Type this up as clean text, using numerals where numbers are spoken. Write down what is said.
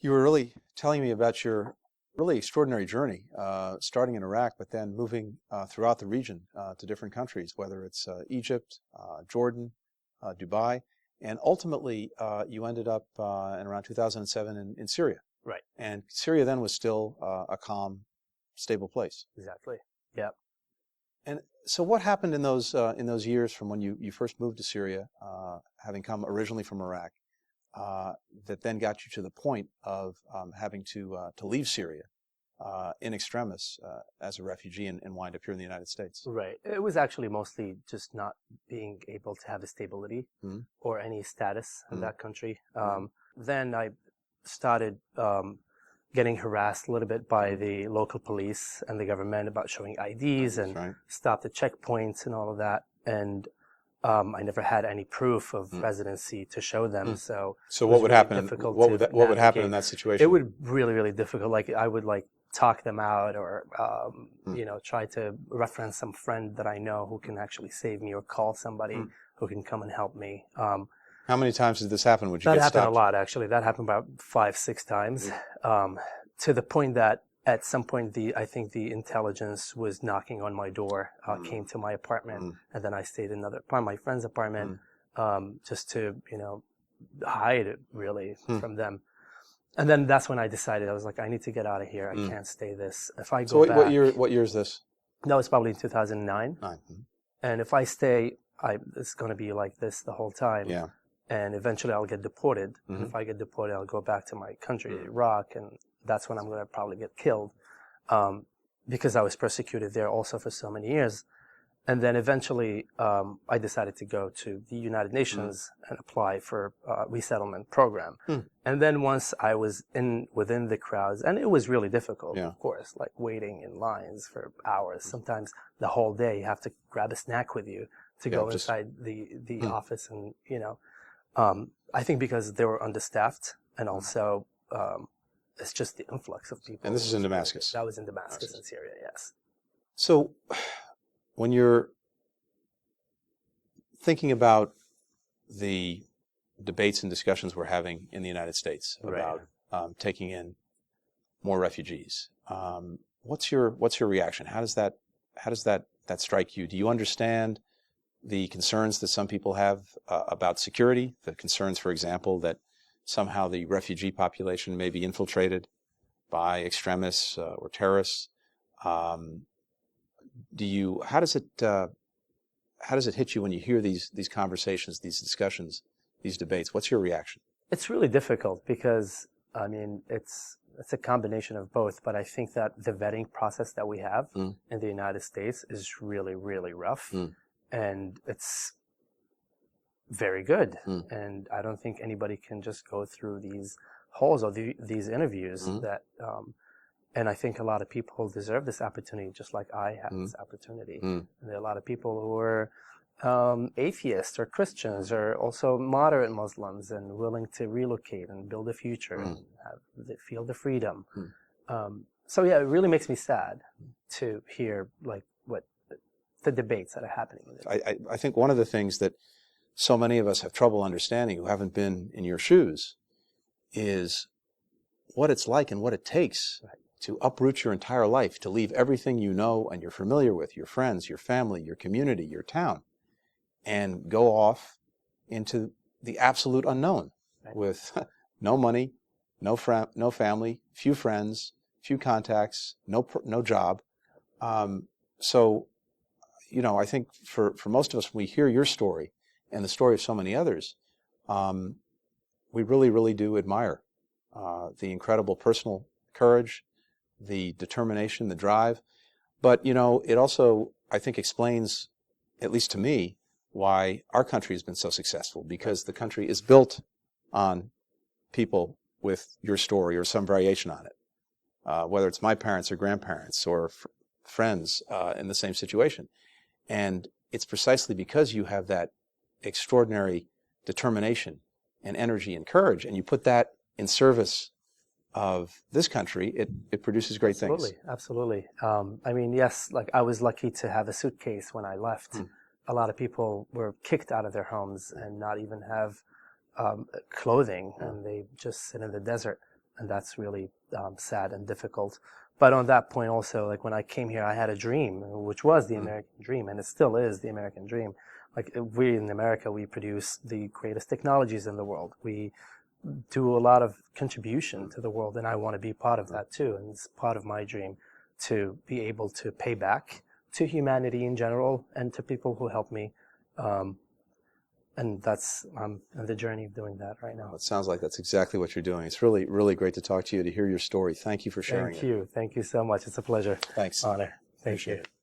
You were really telling me about your really extraordinary journey, starting in Iraq, but then moving throughout the region to different countries, whether it's Egypt, Jordan, Dubai, and ultimately you ended up in around 2007 in Syria. Right. And Syria then was still a calm, stable place. Exactly. Yeah. And so, what happened in those years from when you first moved to Syria, having come originally from Iraq? That then got you to the point of having to leave Syria in extremis as a refugee and wind up here in the United States. Right. It was actually mostly just not being able to have a stability Mm. or any status in Mm. that country. Then I started getting harassed a little bit by the local police and the government about showing IDs and Right. stopped at checkpoints and all of that. And I never had any proof of residency to show them, so So it what was would really happen? difficult What to would happen in navigate. that situation? It would really, really difficult. Like I would talk them out, or try to reference some friend that I know who can actually save me, or call somebody who can come and help me. How many times did this happen? Would you That get happened a stopped? lot, actually. That happened about 5, 6 times, to the point that at some point I think the intelligence was knocking on my door, came to my apartment, and then I stayed in another apartment, my friend's apartment, just to hide it really from them. And then that's when I decided, I was like, I need to get out of here. I can't stay this. If I So go back, what year is this? that was probably in 2009. 9. And if I stay, it's going to be like this the whole time. Yeah. And eventually I'll get deported. And if I get deported, I'll go back to my country, Iraq, and that's when I'm going to probably get killed, because I was persecuted there also for so many years. And then eventually I decided to go to the United Nations and apply for a resettlement program. And then once I was within the crowds, and it was really difficult, of course, like waiting in lines for hours, sometimes the whole day. You have to grab a snack with you to go inside the office, and I think because they were understaffed, and also it's just the influx of people. And this is in Damascus. That was in Damascus in Syria, yes. So when you're thinking about the debates and discussions we're having in the United States about taking in more refugees, what's your reaction? How does that strike you? Do you understand the concerns that some people have about security? The concerns, for example, that somehow the refugee population may be infiltrated by extremists or terrorists. How does it hit you when you hear these conversations, these discussions, these debates? What's your reaction? It's really difficult because, I mean, it's a combination of both, but I think that the vetting process that we have in the United States is really, really rough, and it's very good. And I don't think anybody can just go through these holes or these interviews that, and I think a lot of people deserve this opportunity, just like I have this opportunity. And there are a lot of people who are atheists or Christians, or also moderate Muslims, and willing to relocate and build a future and feel the freedom. So yeah, it really makes me sad to hear like what the debates that are happening. I think one of the things that so many of us have trouble understanding who haven't been in your shoes is what it's like and what it takes to uproot your entire life, to leave everything you know and you're familiar with, your friends, your family, your community, your town, and go off into the absolute unknown with no money, no family, few friends, few contacts, no job. So, I think for most of us, when we hear your story and the story of so many others, we really, really do admire the incredible personal courage, the determination, the drive. But, it also, I think, explains, at least to me, why our country has been so successful, because the country is built on people with your story or some variation on it, whether it's my parents or grandparents or friends in the same situation. And it's precisely because you have that extraordinary determination and energy and courage, and you put that in service of this country, it produces great things. Absolutely. I mean, yes, like I was lucky to have a suitcase when I left. A lot of people were kicked out of their homes and not even have clothing, and they just sit in the desert. and that's really sad and difficult. But on that point also, like when I came here, I had a dream, which was the American dream, and it still is the American dream. Like we in America, we produce the greatest technologies in the world. We do a lot of contribution to the world, and I want to be part of that too. And it's part of my dream to be able to pay back to humanity in general and to people who help me. And I'm on the journey of doing that right now. It sounds like that's exactly what you're doing. It's really, really great to talk to you, to hear your story. Thank you for sharing it. Thank you. Thank you so much. It's a pleasure. Thanks. Honor. Thank Appreciate you. it.